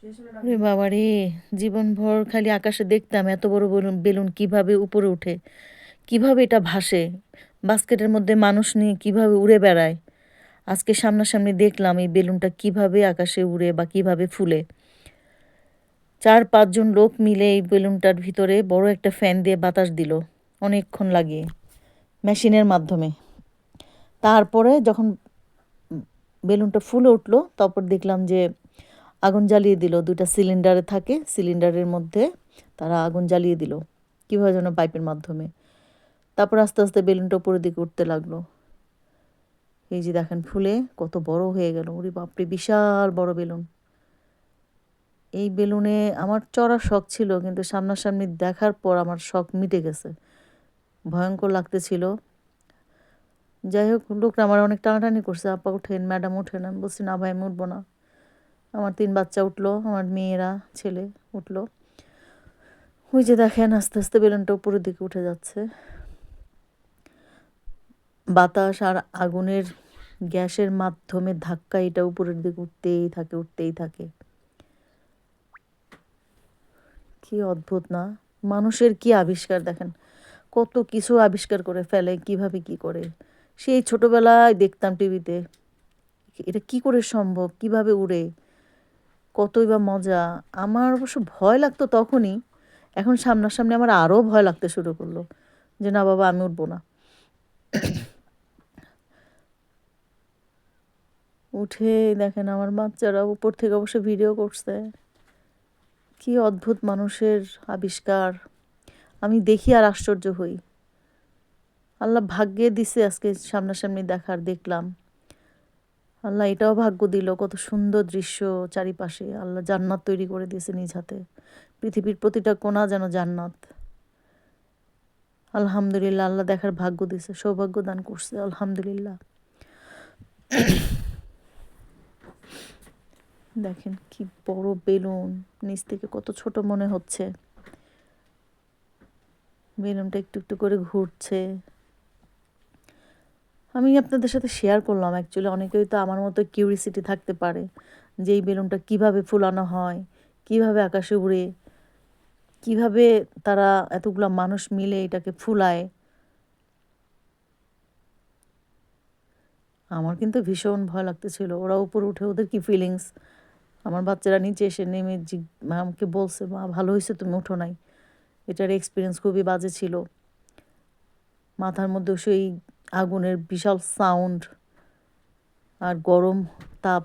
ওরে বাবা রে, জীবনভর খালি আকাশে দেখতাম এত বড় বেলুন বেলুন কিভাবে উপরে ওঠে, কিভাবে এটা ভাসে, বাস্কেটের মধ্যে মানুষ নিয়ে কিভাবে উড়ে বেড়ায়। আজকে সামনাসামনি দেখলাম এই বেলুনটা কিভাবে আকাশে উড়ে বা কিভাবে ফুলে। 4-5 জন লোক মিলে এই বেলুনটার ভিতরে বড় একটা ফ্যান দিয়ে বাতাস দিল অনেকক্ষণ লাগিয়ে, মেশিনের মাধ্যমে। তারপরে যখন বেলুনটা ফুলে উঠলো, তারপর দেখলাম যে আগুন জ্বালিয়ে দিল। 2টা সিলিন্ডারে থাকে, সিলিন্ডারের মধ্যে তারা আগুন জ্বালিয়ে দিল কীভাবে যেন পাইপের মাধ্যমে। তারপর আস্তে আস্তে বেলুনটা উপরের দিকে উঠতে লাগলো। এই যে দেখেন ফুলে কত বড় হয়ে গেল। ওরে বাপরে, বিশাল বড় বেলুন। এই বেলুনে আমার চড়ার শখ ছিল, কিন্তু সামনাসামনি দেখার পর আমার শখ মিটে গেছে। ভয়ঙ্কর লাগতেছিল। যাই হোক, লোকরা আমার অনেক টানাটানি করছে, আপা উঠেন, ম্যাডাম উঠেন। আমি বলছি না ভাই, আমি উঠবো না। আমার 3 বাচ্চা উঠলো, আমার মেয়েরা ছেলে উঠলো। ওই যে দেখেন আস্তে আস্তে বেলুনটা উপরের দিকে উঠে যাচ্ছে। বাতাস আর আগুনের গ্যাসের মাধ্যমে ধাক্কা এটা উপরের দিকে উঠতেই থাকে, উঠতেই থাকে। কি অদ্ভুত না? মানুষের কি আবিষ্কার দেখেন, কত কিছু আবিষ্কার করে ফেলে, কিভাবে কি করে। সেই ছোটবেলায় দেখতাম টিভিতে, এটা কি করে সম্ভব, কিভাবে উড়ে, কতই বা মজা। আমার অবশ্য ভয় লাগতো তখনই, এখন সামনাসামনি আমার আরও ভয় লাগতে শুরু করলো যে না বাবা, আমি উঠবো না। উঠে দেখেন আমার বাচ্চারা উপর থেকে অবশ্য ভিডিও করছে। কি অদ্ভুত মানুষের আবিষ্কার! আমি দেখি আর আশ্চর্য হই। আল্লাহ ভাগ্যে দিছে আজকে সামনাসামনি দেখার, দেখলাম। আল্লাহ এটাও ভাগ্য দিল, কত সুন্দর দৃশ্য চারিপাশে। আল্লাহ জান্নাত তৈরি করে দিয়েছে নিজ হাতে। পৃথিবীর প্রতিটা কোণা যেন জান্নাত। আলহামদুলিল্লাহ, আল্লাহ দেখার ভাগ্য দিছে, সৌভাগ্য দান করছে, আলহামদুলিল্লাহ। দেখেন কি বড় বেলুন, নিচ থেকে কত ছোট মনে হচ্ছে। বেলুনটা একটু একটু করে ঘুরছে। আমি আপনাদের সাথে শেয়ার করলাম। অ্যাকচুয়ালি অনেকেই তো আমার মতো কিউরিসিটি থাকতে পারে যে এই বেলুনটা কীভাবে ফুলানো হয়, কিভাবে আকাশে উড়ে, কিভাবে তারা এতগুলো মানুষ মিলে এটাকে ফুলায়। আমার কিন্তু ভীষণ ভয় লাগতেছিল। ওরা উপরে উঠে ওদের কি ফিলিংস। আমার বাচ্চারা নিচে এসে নেমে আমাকে বলছে, মা ভালো হয়েছে তুমি উঠো নাই, এটার এক্সপিরিয়েন্স খুবই বাজে ছিল। মাথার মধ্যে সেই আগুনের বিশাল সাউন্ড আর গরম তাপ